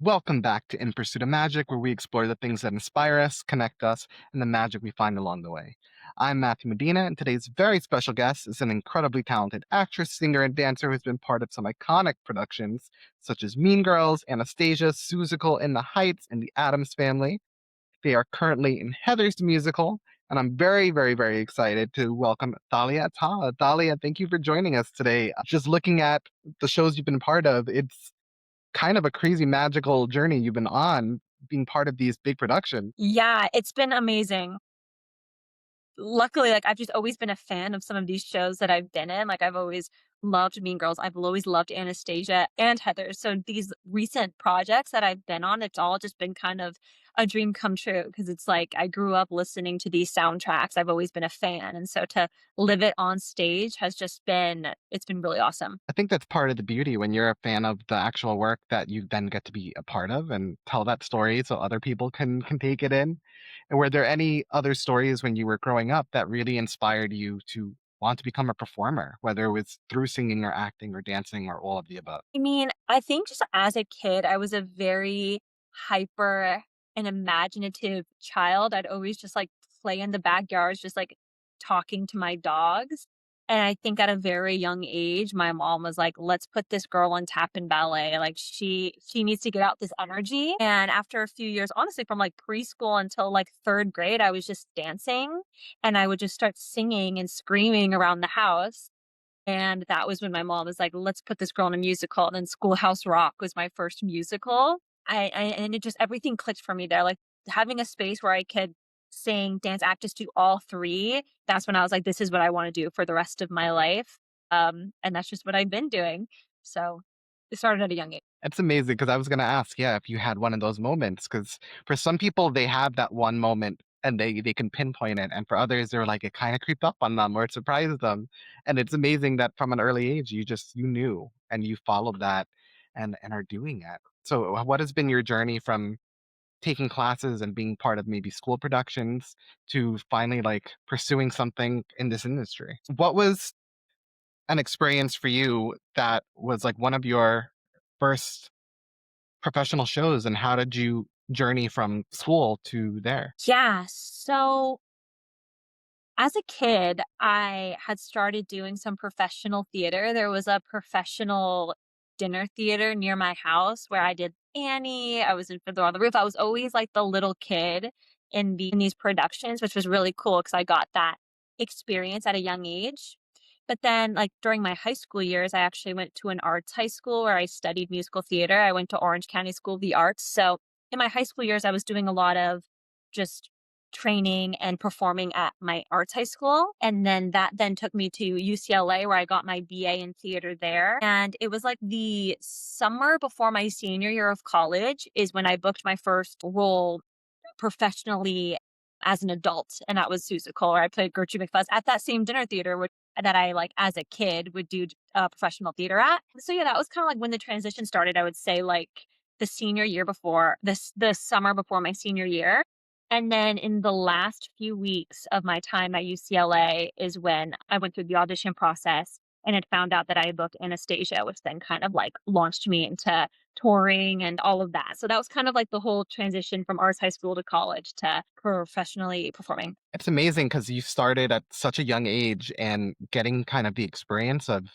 Welcome back to In Pursuit of Magic, where we explore the things that inspire us, connect us, and the magic we find along the way. I'm Matthew Medina, and today's very special guest is an incredibly talented actress, singer, and dancer who's been part of some iconic productions such as Mean Girls, Anastasia, Seussical, In the Heights, and The Addams Family. They are currently in Heather's musical, and I'm very, very, very excited to welcome Thalia Atallah. Thalia, thank you for joining us today. Just looking at the shows you've been part of, it's kind of a crazy magical journey you've been on being part of these big productions. Yeah, it's been amazing. Luckily, I've just always been a fan of some of these shows that I've been in. I've always loved Mean Girls. I've always loved Anastasia and Heather. So these recent projects that I've been on, it's all just been kind of a dream come true because it's like I grew up listening to these soundtracks. I've always been a fan. And so to live it on stage has just been, it's been really awesome. I think that's part of the beauty when you're a fan of the actual work that you then get to be a part of and tell that story so other people can take it in. And were there any other stories when you were growing up that really inspired you to want to become a performer, whether it was through singing or acting or dancing or all of the above? I mean, I think just as a kid, I was a very hyper and imaginative child. I'd always just play in the backyards, just talking to my dogs. And I think at a very young age, my mom was like, let's put this girl on tap in ballet. She needs to get out this energy. And after a few years, honestly, from preschool until third grade, I was just dancing and I would just start singing and screaming around the house. And that was when my mom was like, "Let's put this girl in a musical." And then Schoolhouse Rock was my first musical. And it just everything clicked for me there. Having a space where I could sing, dance, act, just do all three. That's when I was like, "This is what I want to do for the rest of my life." And that's just what I've been doing. So it started at a young age. It's amazing because I was gonna ask, yeah, if you had one of those moments, because for some people, they have that one moment and they can pinpoint it, and for others, they're like, it kinda creeped up on them or it surprised them, and it's amazing that from an early age, you knew and you followed that and are doing it. So, what has been your journey from taking classes and being part of maybe school productions to finally, pursuing something in this industry? What was an experience for you that was, one of your first professional shows, and how did you journey from school to there? Yeah. So as a kid, I had started doing some professional theater. There was a professional dinner theater near my house where I did Annie. I was in Fiddler on the Roof. I was always like the little kid in these productions, which was really cool because I got that experience at a young age. But then, during my high school years, I actually went to an arts high school where I studied musical theater. I went to Orange County School of the Arts. So in my high school years, I was doing a lot of just training and performing at my arts high school. And then that then took me to UCLA where I got my BA in theater there. And it was like the summer before my senior year of college is when I booked my first role professionally as an adult. And that was Seussical, where I played Gertrude McFuzz at that same dinner theater that I as a kid would do professional theater at. So yeah, that was kind of when the transition started. I would say the senior year before this, the summer before my senior year. And then in the last few weeks of my time at UCLA is when I went through the audition process and had found out that I had booked Anastasia, which then kind of launched me into touring and all of that. So that was kind of the whole transition from arts high school to college to professionally performing. It's amazing because you started at such a young age and getting kind of the experience of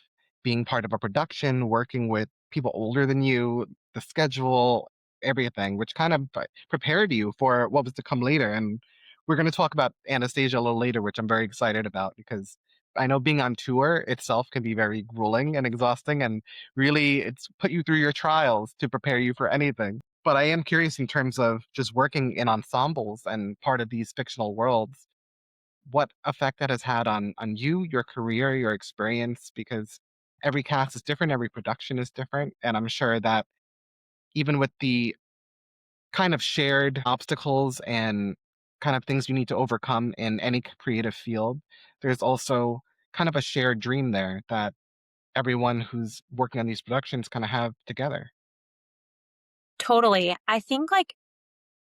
being part of a production, working with people older than you, the schedule, everything, which kind of prepared you for what was to come later. And we're going to talk about Anastasia a little later, which I'm very excited about because I know being on tour itself can be very grueling and exhausting, and really it's put you through your trials to prepare you for anything. But I am curious in terms of just working in ensembles and part of these fictional worlds, what effect that has had on you, your career, your experience, because every cast is different, every production is different, and I'm sure that even with the kind of shared obstacles and kind of things you need to overcome in any creative field, there's also kind of a shared dream there that everyone who's working on these productions kind of have together. Totally. I think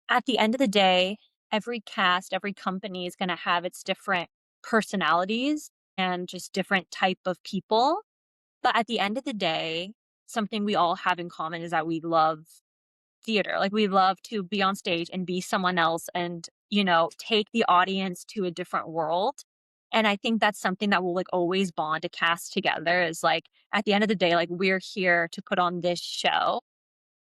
at the end of the day, every cast, every company is going to have its different personalities and just different type of people. But at the end of the day, something we all have in common is that we love theater. Like we love to be on stage and be someone else and, take the audience to a different world. And I think that's something that will like always bond a cast together is like at the end of the day, like we're here to put on this show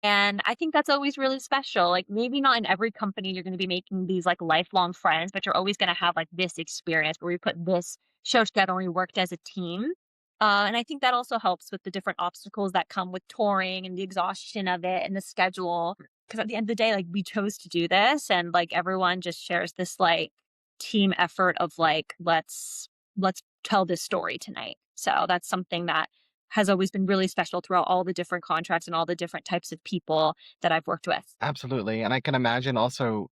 and I think that's always really special. Like maybe not in every company you're going to be making these like lifelong friends, but you're always going to have like this experience where we put this show together and we worked as a team. And I think that also helps with the different obstacles that come with touring and the exhaustion of it and the schedule. Because at the end of the day, like we chose to do this, and like everyone just shares this like team effort of like let's tell this story tonight. So that's something that has always been really special throughout all the different contracts and all the different types of people that I've worked with. Absolutely. And I can imagine also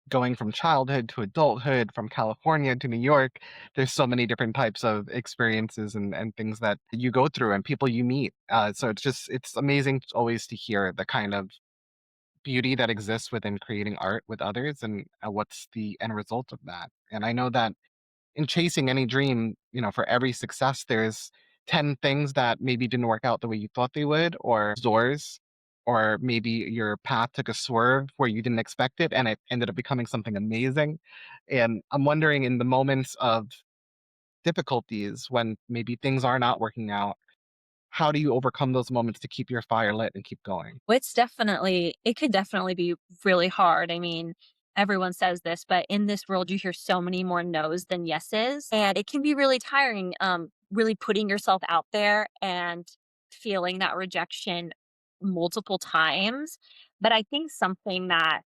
going from childhood to adulthood, from California to New York, there's so many different types of experiences and things that you go through and people you meet. So it's amazing always to hear the kind of beauty that exists within creating art with others and what's the end result of that. And I know that in chasing any dream, for every success, there's 10 things that maybe didn't work out the way you thought they would, or doors, or maybe your path took a swerve where you didn't expect it and it ended up becoming something amazing. And I'm wondering in the moments of difficulties when maybe things are not working out, how do you overcome those moments to keep your fire lit and keep going? It could definitely be really hard. I mean, everyone says this, but in this world, you hear so many more no's than yeses. And it can be really tiring, really putting yourself out there and feeling that rejection multiple times. But I think something that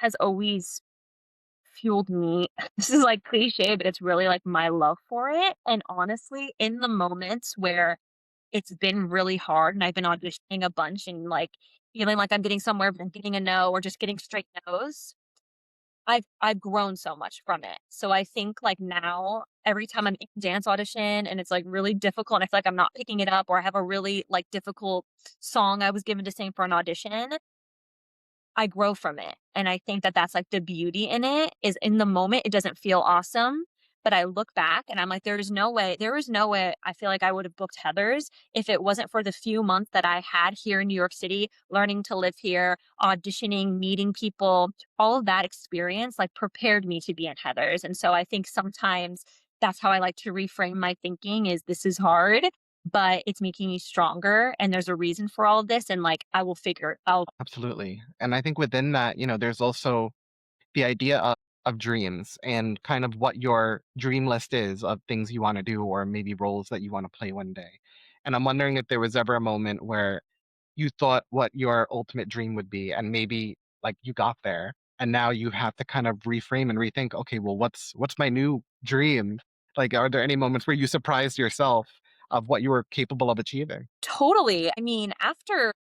has always fueled me. This is like cliche, but it's really like my love for it. And honestly, in the moments where it's been really hard and I've been auditioning a bunch and like feeling like I'm getting somewhere, but then getting a no or just getting straight no's, I've grown so much from it. So I think like now, every time I'm in a dance audition and it's like really difficult and I feel like I'm not picking it up or I have a really like difficult song I was given to sing for an audition, I grow from it, and I think that that's, like, the beauty in it, is in the moment, it doesn't feel awesome, but I look back and I'm like, there is no way I feel like I would have booked Heathers if it wasn't for the few months that I had here in New York City, learning to live here, auditioning, meeting people, all of that experience, like, prepared me to be in Heathers, and so I think sometimes that's how I like to reframe my thinking is, "This is hard, but it's making me stronger, and there's a reason for all of this, and, like, I will figure it out." Absolutely. And I think within that, there's also the idea of dreams and kind of what your dream list is of things you want to do or maybe roles that you want to play one day. And I'm wondering if there was ever a moment where you thought what your ultimate dream would be and maybe like you got there and now you have to kind of reframe and rethink, okay, well what's my new dream? Like are there any moments where you surprised yourself of what you were capable of achieving? Totally. I mean, after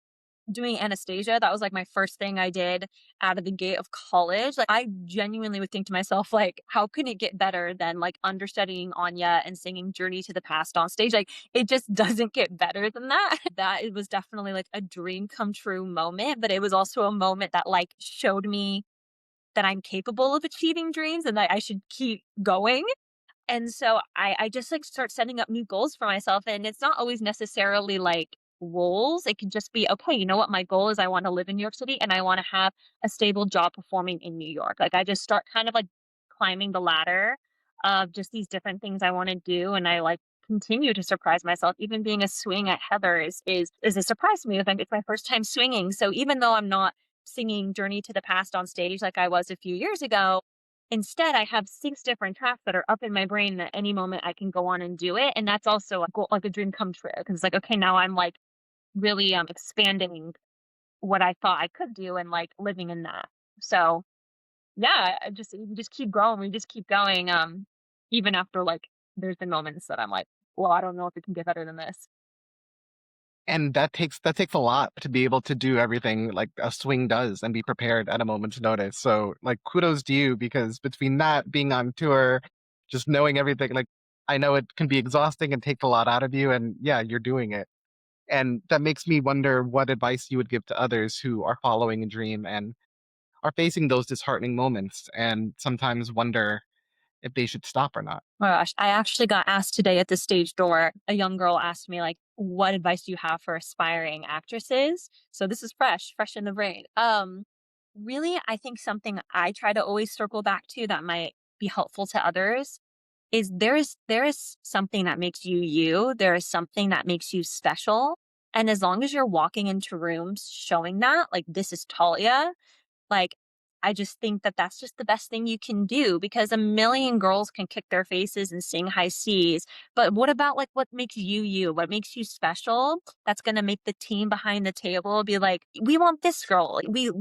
doing Anastasia, that was, like, my first thing I did out of the gate of college. Like, I genuinely would think to myself, like, "How can it get better than, like, understudying Anya and singing Journey to the Past on stage?" Like, it just doesn't get better than that. That it was definitely, like, a dream come true moment, but it was also a moment that, like, showed me that I'm capable of achieving dreams and that I should keep going. And so I just, like, start setting up new goals for myself, and it's not always necessarily, like, roles. It could just be, "Okay, you know what? My goal is I wanna live in New York City, and I wanna have a stable job performing in New York." Like, I just start kind of, like, climbing the ladder of just these different things I wanna do, and I, like, continue to surprise myself. Even being a swing at Heathers is a surprise to me. I think it's my first time swinging, so even though I'm not singing Journey to the Past on stage like I was a few years ago, instead, I have 6 different tracks that are up in my brain that any moment I can go on and do it, and that's also a goal like a dream come true because it's like, okay, now I'm, like, really, expanding what I thought I could do and, like, living in that. So, yeah, I just we just keep growing, we just keep going, even after, like, there's been moments that I'm like, "Well, I don't know if it can get better than this." And that takes a lot to be able to do everything like a swing does and be prepared at a moment's notice. So, like, kudos to you because between that, being on tour, just knowing everything, like, I know it can be exhausting and take a lot out of you, and yeah, you're doing it. And that makes me wonder what advice you would give to others who are following a dream and are facing those disheartening moments and sometimes wonder if they should stop or not. Oh my gosh, I actually got asked today at the stage door, a young girl asked me, like, what advice do you have for aspiring actresses? So this is fresh in the brain. Really, I think something I try to always circle back to that might be helpful to others is there is something that makes you you. There is something that makes you special. And as long as you're walking into rooms showing that, like this is Talia, like, I just think that that's just the best thing you can do because a million girls can kick their faces and sing high C's. But what about like what makes you you? What makes you special? That's gonna make the team behind the table be like, we want this girl. We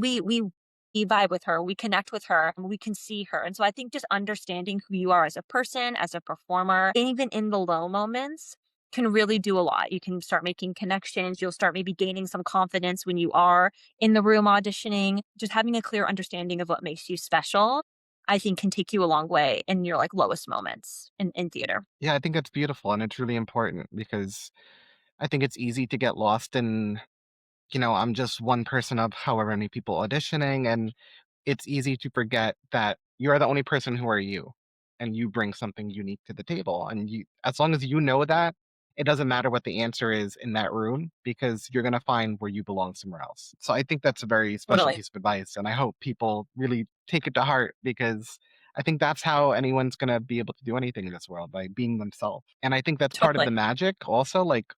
vibe with her, we connect with her, and we can see her. And so I think just understanding who you are as a person, as a performer, even in the low moments, can really do a lot. You can start making connections. You'll start maybe gaining some confidence when you are in the room auditioning. Just having a clear understanding of what makes you special, I think can take you a long way in your like lowest moments in theater. Yeah, I think that's beautiful and it's really important because I think it's easy to get lost in, I'm just one person of however many people auditioning, and it's easy to forget that you're the only person who are you, and you bring something unique to the table. And as long as you know that, it doesn't matter what the answer is in that room because you're going to find where you belong somewhere else. So I think that's a very special Totally. piece of advice. And I hope people really take it to heart because I think that's how anyone's going to be able to do anything in this world by being themselves. And I think that's part of the Totally. magic also, like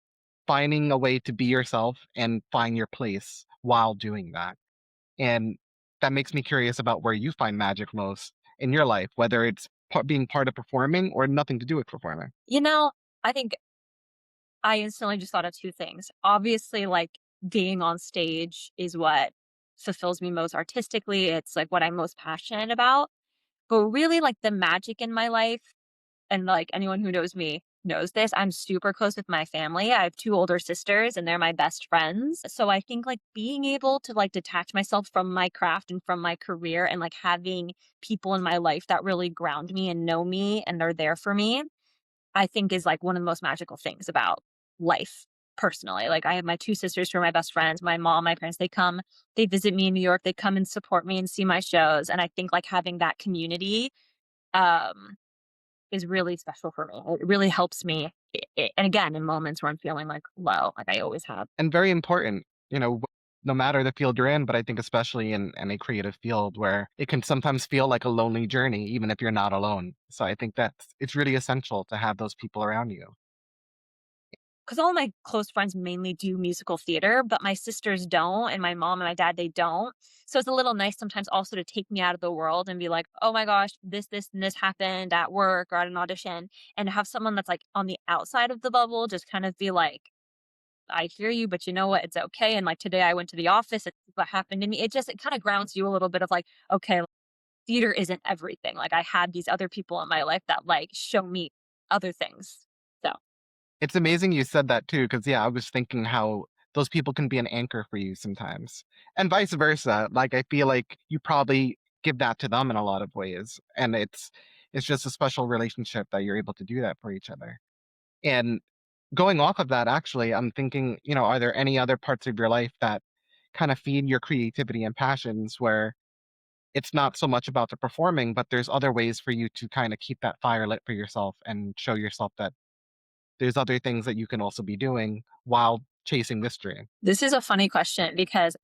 finding a way to be yourself and find your place while doing that. And that makes me curious about where you find magic most in your life, whether it's being part of performing or nothing to do with performing. You know, I think I instantly just thought of two things. Obviously, like being on stage is what fulfills me most artistically. It's like what I'm most passionate about. But really, like the magic in my life, and like anyone who knows me knows this, I'm super close with my family. I have two older sisters and they're my best friends. So I think like being able to like detach myself from my craft and from my career and like having people in my life that really ground me and know me and are there for me, I think is like one of the most magical things about life personally. Like I have my two sisters who are my best friends, my mom, my parents, they visit me in New York, they come and support me and see my shows. And I think like having that community um is really special for me. It really helps me. And again, in moments where I'm feeling like low, like I always have. And very important, no matter the field you're in, but I think especially in any creative field where it can sometimes feel like a lonely journey, even if you're not alone. So I think it's really essential to have those people around you. Because all my close friends mainly do musical theater, but my sisters don't, and my mom and my dad, they don't. So it's a little nice sometimes also to take me out of the world and be like, oh my gosh, this, and this happened at work or at an audition. And have someone that's like on the outside of the bubble just kind of be like, I hear you, but you know what? It's okay. And like today I went to the office, it's what happened to me. It kind of grounds you a little bit of like, okay, theater isn't everything. Like I had these other people in my life that like show me other things. So It's amazing you said that too, because yeah, I was thinking how those people can be an anchor for you sometimes, and vice versa. Like I feel like you probably give that to them in a lot of ways, and it's just a special relationship that you're able to do that for each other. And going off of that, actually, I'm thinking, are there any other parts of your life that kind of feed your creativity and passions where it's not so much about the performing, but there's other ways for you to kind of keep that fire lit for yourself and show yourself that there's other things that you can also be doing while chasing this dream. this is a funny question because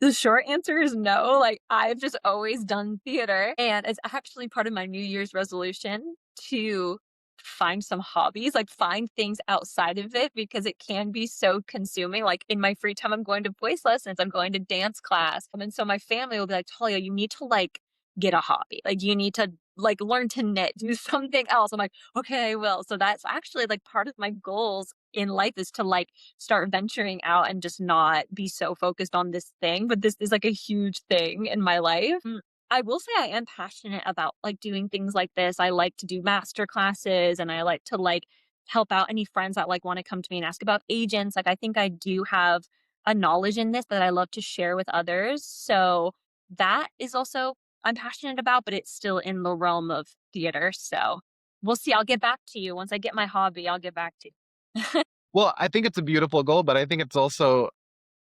the short answer is no. Like, I've just always done theater, and it's actually part of my New Year's resolution to find some hobbies, like, find things outside of it because it can be so consuming. Like, in my free time, I'm going to voice lessons, I'm going to dance class, and so my family will be like, "Talia, you need to, like, get a hobby. Like, you need to, like, learn to knit, do something else." I'm like, "Okay, I will." So that's actually, like, part of my goals in life is to, like, start venturing out and just not be so focused on this thing, but this is like a huge thing in my life. I will say I am passionate about like doing things like this. I like to do master classes and I like to like help out any friends that like want to come to me and ask about agents. Like I think I do have a knowledge in this that I love to share with others. So that is also I'm passionate about, but it's still in the realm of theater. So we'll see. I'll get back to you once I get my hobby. I'll get back to you. Well, I think it's a beautiful goal, but I think it's also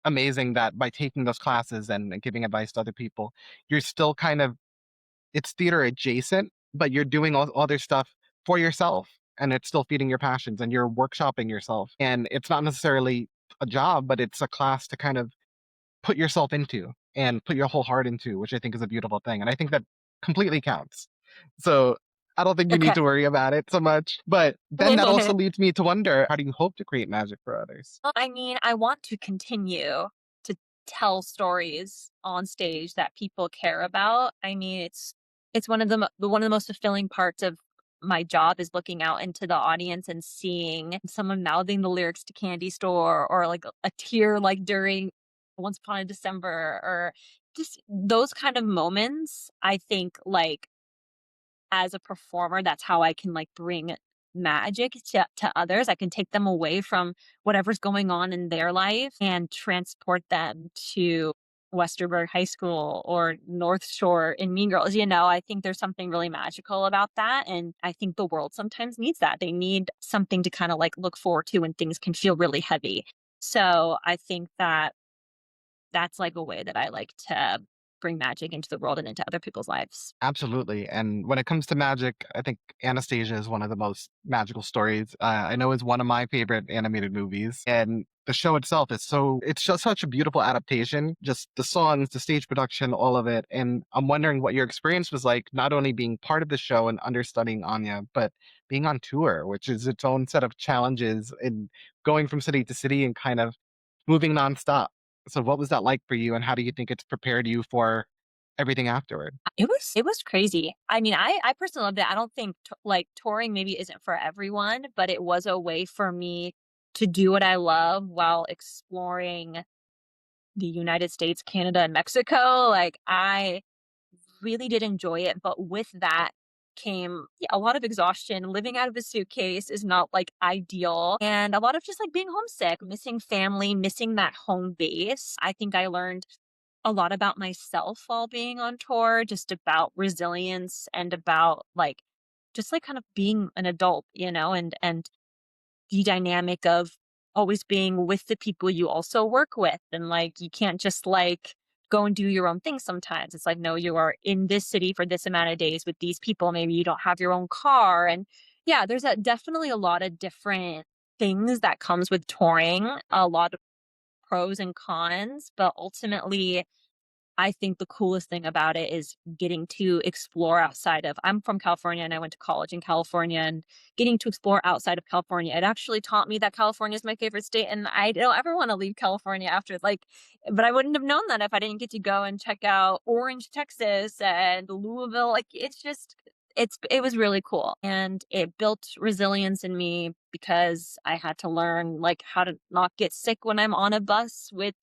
amazing that by taking those classes and giving advice to other people, you're still kind of it's theater adjacent, but you're doing all other stuff for yourself. and it's still feeding your passions and you're workshopping yourself. And it's not necessarily a job, but it's a class to kind of put yourself into and put your whole heart into, which I think is a beautiful thing. And I think that completely counts. So I don't think you need Okay. to worry about it so much. But then that also leads me to wonder, how do you hope to create magic for others? Well, I mean, I want to continue to tell stories on stage that people care about. I mean, it's one of one of the most fulfilling parts of my job is looking out into the audience and seeing someone mouthing the lyrics to Candy Store or like a tear like during Once Upon a December or just those kind of moments. I think like as a performer, that's how I can like bring magic to others. I can take them away from whatever's going on in their life and transport them to Westerberg High School or North Shore in Mean Girls. You know, I think there's something really magical about that. And I think the world sometimes needs that. They need something to kind of like look forward to when things can feel really heavy. So I think that that's like a way that I like to bring magic into the world and into other people's lives. Absolutely. And when it comes to magic, I think Anastasia is one of the most magical stories. I know is one of my favorite animated movies. And the show itself is it's just such a beautiful adaptation. Just the songs, the stage production, all of it. And I'm wondering what your experience was like, not only being part of the show and understudying Anya, but being on tour, which is its own set of challenges in going from city to city and kind of moving nonstop. So what was that like for you? And how do you think it's prepared you for everything afterward? It was crazy. I mean, I personally loved it. I don't think like touring maybe isn't for everyone, but it was a way for me to do what I love while exploring the United States, Canada, and Mexico. Like I really did enjoy it, but with that came yeah, a lot of exhaustion. Living out of a suitcase is not like ideal, and a lot of just like being homesick, missing family, missing that home base. I think I learned a lot about myself while being on tour, just about resilience and about like just like kind of being an adult, you know, and the dynamic of always being with the people you also work with. And like you can't just like go and do your own thing sometimes. It's like, no, you are in this city for this amount of days with these people. Maybe you don't have your own car. And yeah, there's definitely a lot of different things that comes with touring, a lot of pros and cons, but ultimately I think the coolest thing about it is getting to explore outside of I'm from California and I went to college in California and getting to explore outside of California. It actually taught me that California is my favorite state and I don't ever want to leave California after like but I wouldn't have known that if I didn't get to go and check out Orange, Texas and Louisville. Like it's just it was really cool and it built resilience in me because I had to learn like how to not get sick when I'm on a bus with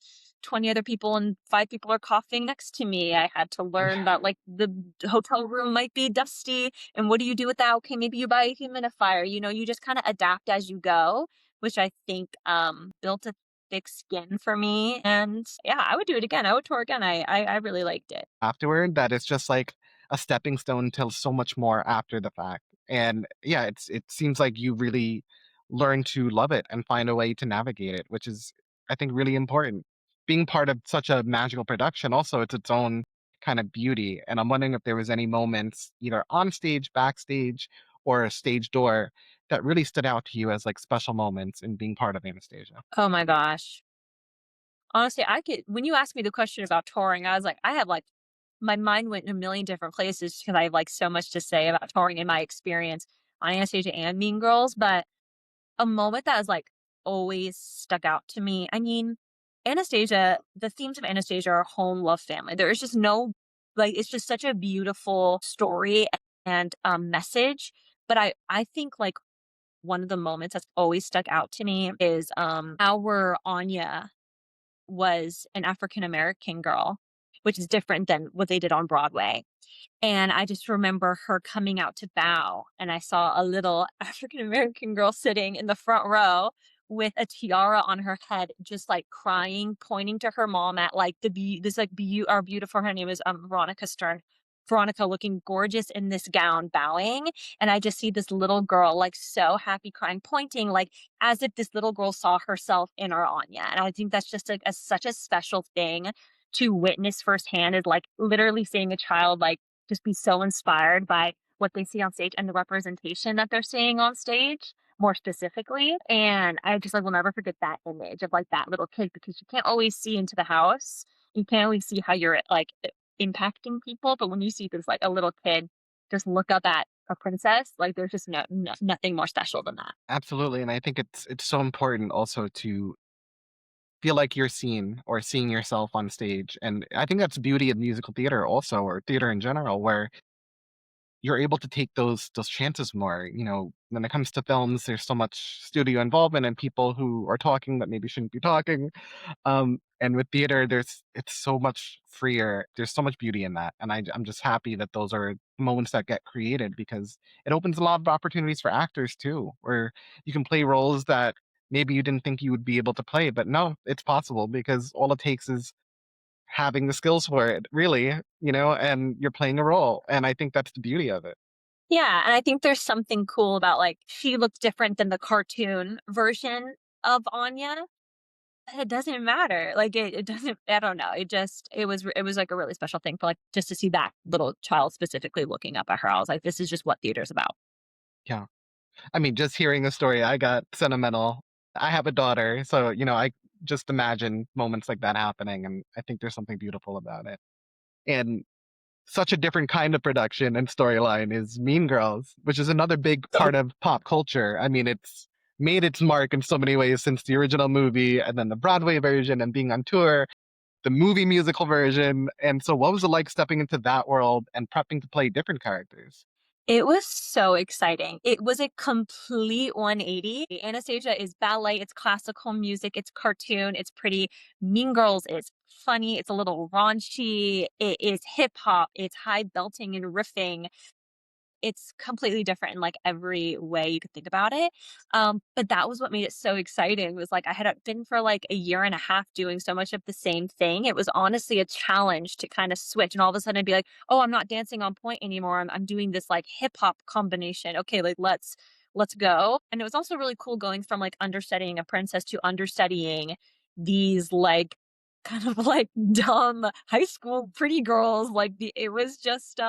20 other people and 5 people are coughing next to me. I had to learn that like the hotel room might be dusty and what do you do with that? Okay, maybe you buy a humidifier. You know, you just kind of adapt as you go, which I think built a thick skin for me. And yeah, I would do it again. I would tour again. I really liked it. Afterward, that it's just like a stepping stone to so much more after the fact. And yeah, it seems like you really learn to love it and find a way to navigate it, which is I think really important. Being part of such a magical production also it's its own kind of beauty. And I'm wondering if there was any moments either on stage, backstage, or a stage door that really stood out to you as like special moments in being part of Anastasia. Oh my gosh. Honestly, I could when you asked me the question about touring, I was like, I have like my mind went in a million different places because I have like so much to say about touring and my experience on Anastasia and Mean Girls. But a moment that has, like, always stuck out to me, I mean, Anastasia the themes of Anastasia are home, love, family. There is just no like, it's just such a beautiful story and, message, but I think, like, one of the moments that's always stuck out to me is, our Anya was an African American girl, which is different than what they did on Broadway. And I just remember her coming out to bow, and I saw a little African American girl sitting in the front row with a tiara on her head, just like crying, pointing to her mom at like this like our beautiful her name is Veronica Stern. Veronica looking gorgeous in this gown, bowing. And I just see this little girl like so happy crying, pointing like as if this little girl saw herself in our Anya. And I think that's just such a special thing to witness firsthand is like literally seeing a child like just be so inspired by what they see on stage and the representation that they're seeing on stage more specifically. And I just like will never forget that image of like that little kid because you can't always see into the house. You can't always see how you're like impacting people, but when you see this like a little kid just look up at a princess, like there's just nothing more special than that. Absolutely, and I think it's so important also to feel like you're seen or seeing yourself on stage, and I think that's the beauty of musical theater also, or theater in general, where you're able to take those chances more. You know, when it comes to films, there's so much studio involvement and people who are talking that maybe shouldn't be talking. And with theater, it's so much freer. There's so much beauty in that, and I'm just happy that those are moments that get created because it opens a lot of opportunities for actors too, where you can play roles that maybe you didn't think you would be able to play, but no, it's possible because all it takes is having the skills for it, really, and you're playing a role, and I think that's the beauty of it. Yeah, and I think there's something cool about like she looks different than the cartoon version of Anya. It doesn't matter. Like it doesn't. I don't know. It was like a really special thing for like just to see that little child specifically looking up at her. I was like, this is just what theater's about. Yeah. I mean, just hearing the story, I got sentimental. I have a daughter, so, I just imagine moments like that happening, and I think there's something beautiful about it. And such a different kind of production and storyline is Mean Girls, which is another big part of pop culture. I mean, it's made its mark in so many ways since the original movie and then the Broadway version and being on tour, the movie musical version. And so what was it like stepping into that world and prepping to play different characters? It was so exciting. It was a complete 180. Anastasia is ballet, it's classical music, it's cartoon, it's pretty. Mean Girls is funny, it's a little raunchy, it is hip hop, it's high belting and riffing. It's completely different in, like, every way you could think about it, but that was what made it so exciting was, like, I had, been for, like, a year and a half doing so much of the same thing. It was honestly a challenge to kinda switch and all of a sudden be like, "Oh, I'm not dancing on point anymore. I'm doing this, like, hip hop combination. Okay, like, let's go." And it was also really cool going from, like, understudying a princess to understudying these, like, kind of, like, dumb high school pretty girls, like, the it was just,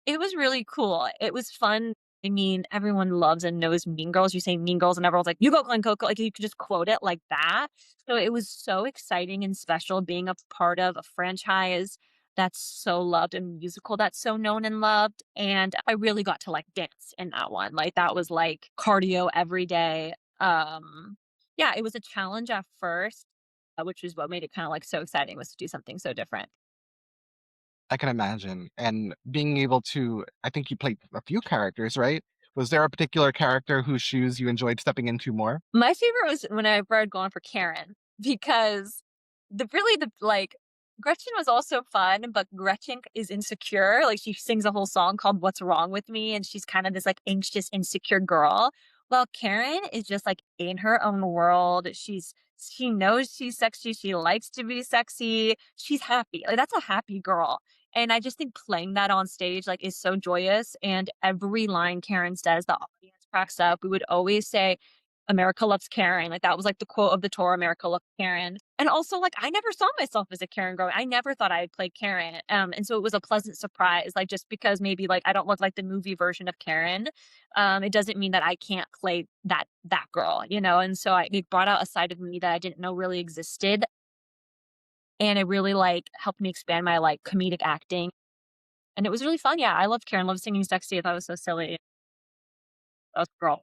it was really cool. It was fun. I mean, everyone loves and knows Mean Girls. You say Mean Girls and everyone's like, "You go, Glen Coco." Like, you could just quote it like that. So it was so exciting and special being a part of a franchise that's so loved, a musical that's so known and loved, and I really got to, like, dance in that one. Like, that was, like, cardio every day. Yeah, it was a challenge at first, which is what made it kinda, like, so exciting was to do something so different. I can imagine. And being able to, I think you played a few characters, right? Was there a particular character whose shoes you enjoyed stepping into more? My favorite was whenever I'd gone for Karen because the Gretchen was also fun, but Gretchen is insecure. Like she sings a whole song called What's Wrong with Me and she's kind of this like anxious, insecure girl. Well, Karen is just like in her own world. She knows she's sexy. She likes to be sexy. She's happy. Like that's a happy girl. And I just think playing that on stage like is so joyous. And every line Karen says, the audience cracks up. We would always say, America loves Karen. Like that was like the quote of the tour, America loves Karen. And also like I never saw myself as a Karen growing. I never thought I'd play Karen. And so it was a pleasant surprise. Like just because maybe like I don't look like the movie version of Karen, it doesn't mean that I can't play that girl, you know? And so it brought out a side of me that I didn't know really existed. And it really like helped me expand my like comedic acting. And it was really fun. Yeah, I love Karen, love singing sexy. I thought it was so silly. That was girl.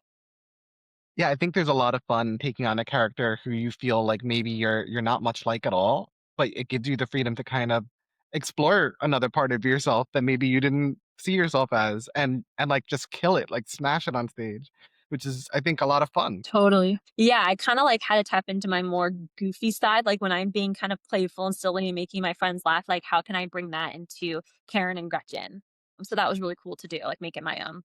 Yeah, I think there's a lot of fun taking on a character who you feel like maybe you're not much like at all, but it gives you the freedom to kind of explore another part of yourself that maybe you didn't see yourself as and like just kill it, like smash it on stage, which is I think a lot of fun. Totally. Yeah, I kinda, like, had to tap into my more goofy side, like, when I'm being kind of playful and silly and making my friends laugh, like, how can I bring that into Karen and Gretchen? So that was really cool to do, like, make it my own.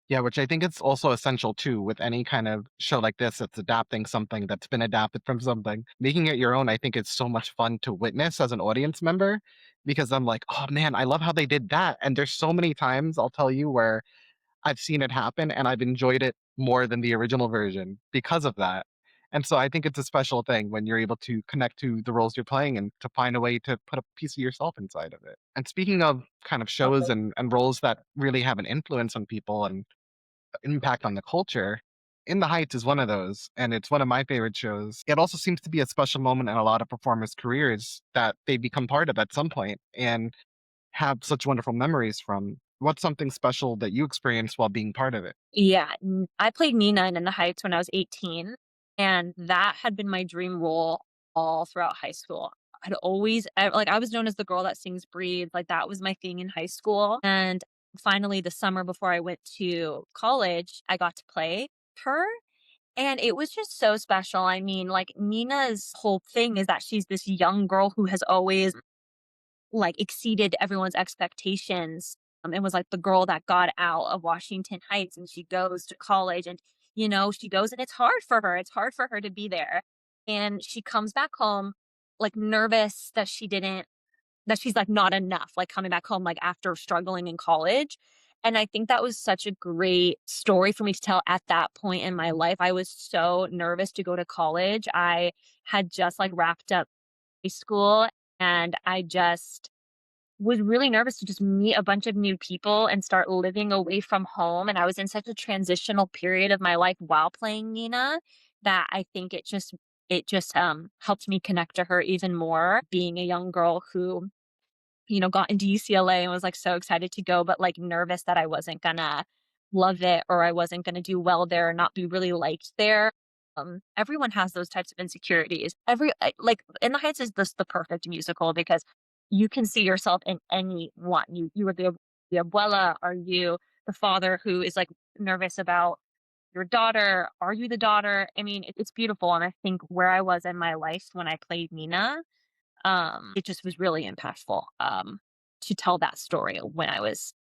Yeah, which I think it's also essential too with any kind of show like this that's adapting something that's been adapted from something. Making it your own, I think it's so much fun to witness as an audience member because I'm like, oh man, I love how they did that. And there's so many times I'll tell you where I've seen it happen and I've enjoyed it more than the original version because of that. And so I think it's a special thing when you're able to connect to the roles you're playing and to find a way to put a piece of yourself inside of it. And speaking of kind of shows Totally. and roles that really have an influence on people and impact on the culture, In the Heights is one of those, and it's one of my favorite shows. It also seems to be a special moment in a lot of performers' careers that they become part of at some point and have such wonderful memories from. What's something special that you experienced while being part of it? Yeah, I played Nina in the Heights when I was 18, and that had been my dream role all throughout high school. I'd always like, I was known as the girl that sings "Breathe," like, that was my thing in high school, and finally, the summer before I went to college, I got to play her, and it was just so special. I mean, like, Nina's whole thing is that she's this young girl who has always, like, exceeded everyone's expectations, and was, like, the girl that got out of Washington Heights, and she goes to college, and, she goes and it's hard for her, it's hard for her to be there, and she comes back home, like, nervous that she's, like, not enough, like, coming back home, like, after struggling in college, and I think that was such a great story for me to tell at that point in my life. I was so nervous to go to college. I had just, like, wrapped up high school, and I just was really nervous to just meet a bunch of new people and start living away from home, and I was in such a transitional period of my life while playing Nina that I think it just helped me connect to her even more, being a young girl who got into UCLA and was, like, so excited to go, but, like, nervous that I wasn't gonna love it or I wasn't gonna do well there or not be really liked there. Everyone has those types of insecurities. Like, In the Heights is the perfect musical because you can see yourself in anyone. You are the abuela, are you the father who is, like, nervous about your daughter? Are you the daughter? I mean, it's beautiful, and I think where I was in my life when I played Nina, it just was really impactful, to tell that story when I was,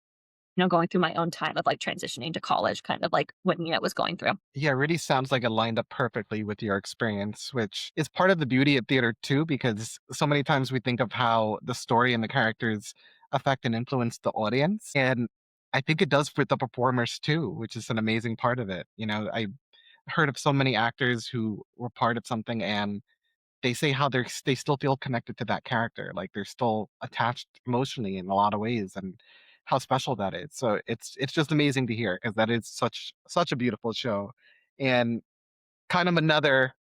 going through my own time of, like, transitioning to college, kind of like what Nia was going through. Yeah, it really sounds like it lined up perfectly with your experience, which is part of the beauty of theater too, because so many times we think of how the story and the characters affect and influence the audience. And I think it does for the performers too, which is an amazing part of it. I heard of so many actors who were part of something and they say how they still feel connected to that character, like they're still attached emotionally in a lot of ways, and how special that is. So it's just amazing to hear because that is such a beautiful show, and kind of another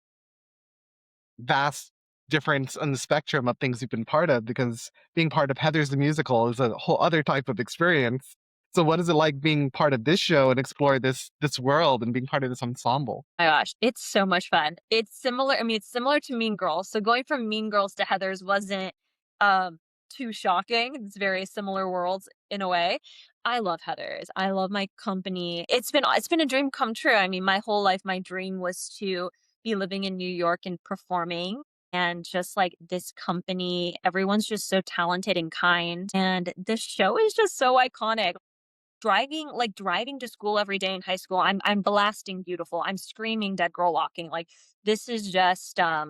vast difference on the spectrum of things you've been part of. Because being part of Heather's the musical is a whole other type of experience. So what is it like being part of this show and explore this world and being part of this ensemble? My gosh, it's so much fun. It's similar to Mean Girls. So going from Mean Girls to Heathers wasn't um too shocking. It's very similar worlds in a way. I love Heathers. I love my company. It's been a dream come true. I mean, my whole life my dream was to be living in New York and performing, and just like this company, everyone's just so talented and kind, and this show is just so iconic. Driving to school every day in high school, I'm blasting Beautiful, I'm screaming Dead Girl Walking, like, this is just, a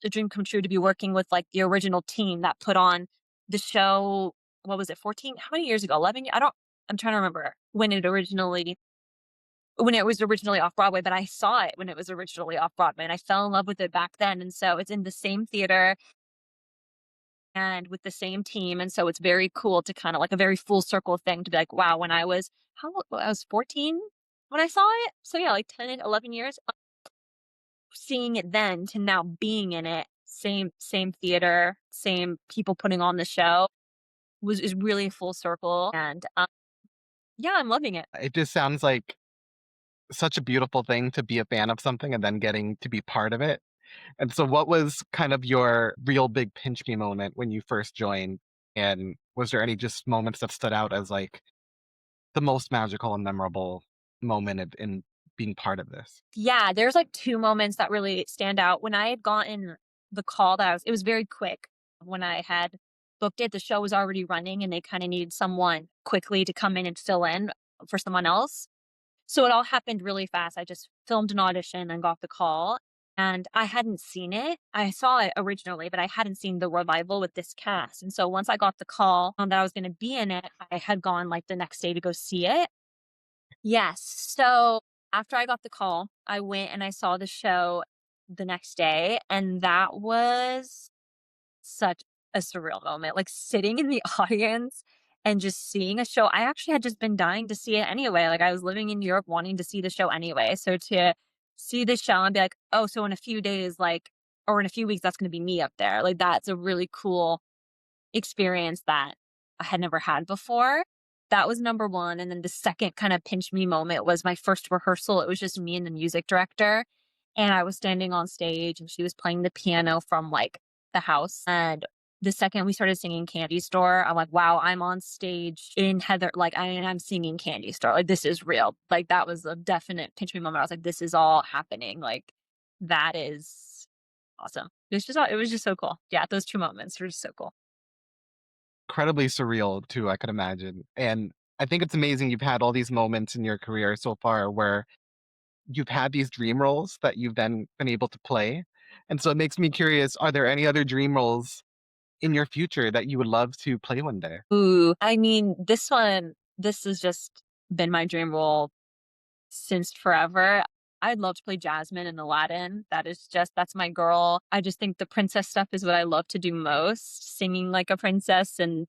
dream come true to be working with, like, the original team that put on the show. What was it, 14, how many years ago? 11 I don't I'm trying to remember when it was originally off Broadway, but I saw it when it was originally off Broadway, and I fell in love with it back then, and so it's in the same theater and with the same team, and so it's very cool to kinda like a very full circle thing to be like, "Wow, when I was" how old I was 14 when I saw it? So, yeah, like 10 and 11 years, seeing it then to now being in it, same theater, same people putting on the show is really full circle, and, yeah, I'm loving it. It just sounds like such a beautiful thing to be a fan of something and then getting to be part of it. And so what was kind of your real big pinch me moment when you first joined? And was there any just moments that stood out as like the most magical and memorable moment in being part of this? Yeah, there's, like, 2 moments that really stand out. When I had gotten the call that I was it was very quick. When I had booked it, the show was already running, and they kinda needed someone quickly to come in and fill in for someone else. So it all happened really fast. I just filmed an audition and got the call, and I hadn't seen it. I saw it originally, but I hadn't seen the revival with this cast, and so once I got the call, that I was gonna be in it, I had gone, like, the next day to go see it. Yes. So after I got the call, I went and I saw the show. the next day, and that was such a surreal moment, like, sitting in the audience and just seeing a show. I actually had just been dying to see it anyway, like, I was living in Europe wanting to see the show anyway, so to see the show and be like, "Oh, so in a few days, like, or in a few weeks, that's gonna be me up there," like, that's a really cool experience that I had never had before. That was number 1, and then the second kinda pinch me moment was my first rehearsal. It was just me and the music director, and I was standing on stage, and she was playing the piano from, like, the house, and the second we started singing Candy Store, I'm like, "Wow, I'm on stage in Heather like, I'm singing Candy Store, like, this is real." Like, that was a definite pinch me moment. I was like, "This is all happening." Like, that is awesome. It was just so cool. Yeah, those 2 moments were just so cool. Incredibly surreal too, I could imagine. And I think it's amazing you've had all these moments in your career so far where you've had these dream roles that you've then been able to play. And so it makes me curious, are there any other dream roles in your future that you would love to play one day? Ooh, I mean, this has just been my dream role since forever. I'd love to play Jasmine in Aladdin. That's my girl. I just think the princess stuff is what I love to do most, singing like a princess and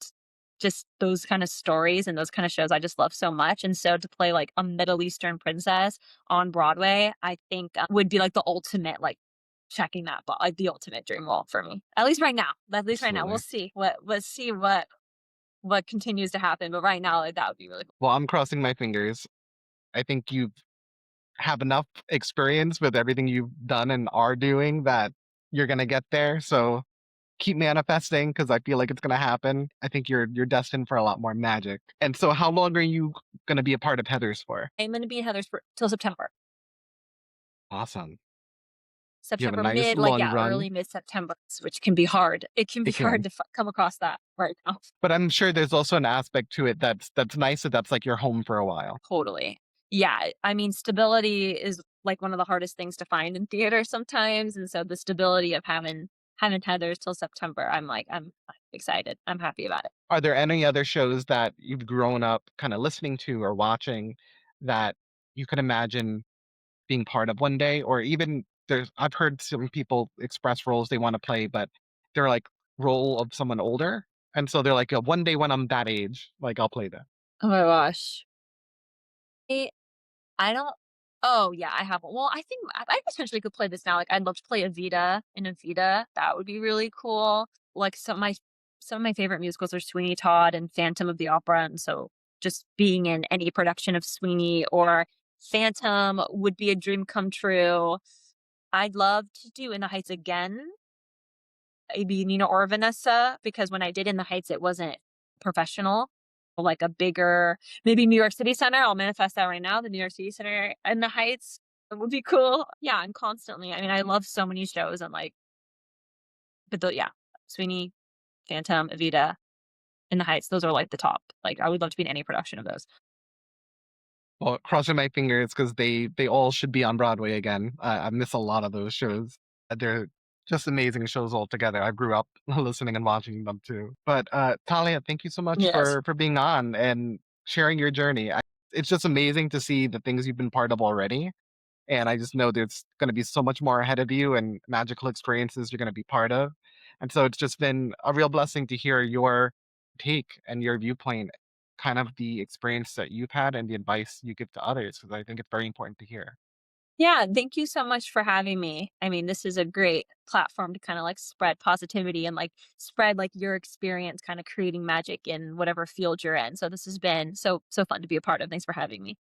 just those kind of stories and those kind of shows I just love so much. And so to play like a Middle Eastern princess on Broadway, I think would be like the ultimate like checking that box, like the ultimate dream role for me. At least right now. At least right now. We'll Absolutely. see. Let's see what continues to happen, but right now, like, that would be really cool. Well, I'm crossing my fingers. I think you have enough experience with everything you've done and are doing that you're gonna get there. So keep manifesting because I feel like it's gonna happen. I think you're destined for a lot more magic. And so how long are you gonna be a part of Heathers for? I'm gonna be in Heather's for till September. Awesome. You have a September nice mid, like, long yeah, run. early mid-September, which can be hard. It can be It hard can. to come across that right now. But I'm sure there's also an aspect to it that's nice that that's like your home for a while. Totally. Yeah, I mean, stability is, like, one of the hardest things to find in theater sometimes, and so the stability of having Heather's till September, I'm excited. I'm happy about it. Are there any other shows that you've grown up kinda listening to or watching that you could imagine being part of one day? Or even I've heard some people express roles they wanna play, but they're like role of someone older, and so they're like, "One day when I'm that age, like, I'll play that." Oh my gosh. I don't Oh, yeah, I have one. Well, I think I potentially could play this now, like, I'd love to play Evita in Evita, that would be really cool. Like, some of my favorite musicals are Sweeney Todd and Phantom of the Opera, and so just being in any production of Sweeney or Phantom would be a dream come true. I'd love to do In the Heights again, maybe Nina or Vanessa, because when I did In the Heights, it wasn't professional, like a bigger maybe New York City Center, I'll manifest that right now, the New York City Center in the Heights, it would be cool. Yeah, and constantly, I mean, I love so many shows and, like but the yeah, Sweeney, Phantom, Evita, In the Heights, those are, like, the top. Like, I would love to be in any production of those. Well, crossing my fingers because they all should be on Broadway again. I miss a lot of those shows. They're just amazing shows altogether. I grew up listening and watching them too. But, Talia, thank you so much Yes. for being on and sharing your journey. It's just amazing to see the things you've been part of already, and I just know there's gonna be so much more ahead of you and magical experiences you're gonna be part of. And so it's just been a real blessing to hear your take and your viewpoint, kind of the experience that you've had and the advice you give to others, because I think it's very important to hear. Yeah, thank you so much for having me. I mean, this is a great platform to kinda, like, spread positivity and, like, spread, like, your experience kinda creating magic in whatever field you're in. So this has been so fun to be a part of. Thanks for having me.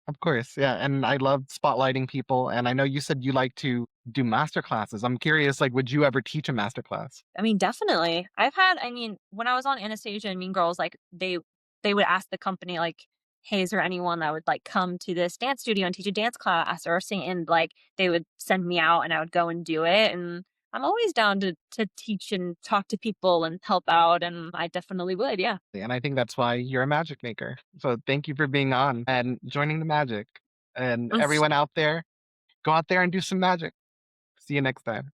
Of course, yeah, and I love spotlighting people, and I know you said you like to do master classes. I'm curious, like, would you ever teach a master class? I mean, definitely. I mean, when I was on Anastasia and Mean Girls, like, they would ask the company, like, "Hey, is there anyone that would, like, come to this dance studio and teach a dance class or sing?" And, like, they would send me out and I would go and do it, and I'm always down to teach and talk to people and help out, and I definitely would, yeah. And I think that's why you're a magic maker. So thank you for being on and joining the magic. And everyone out there, go out there and do some magic. See you next time.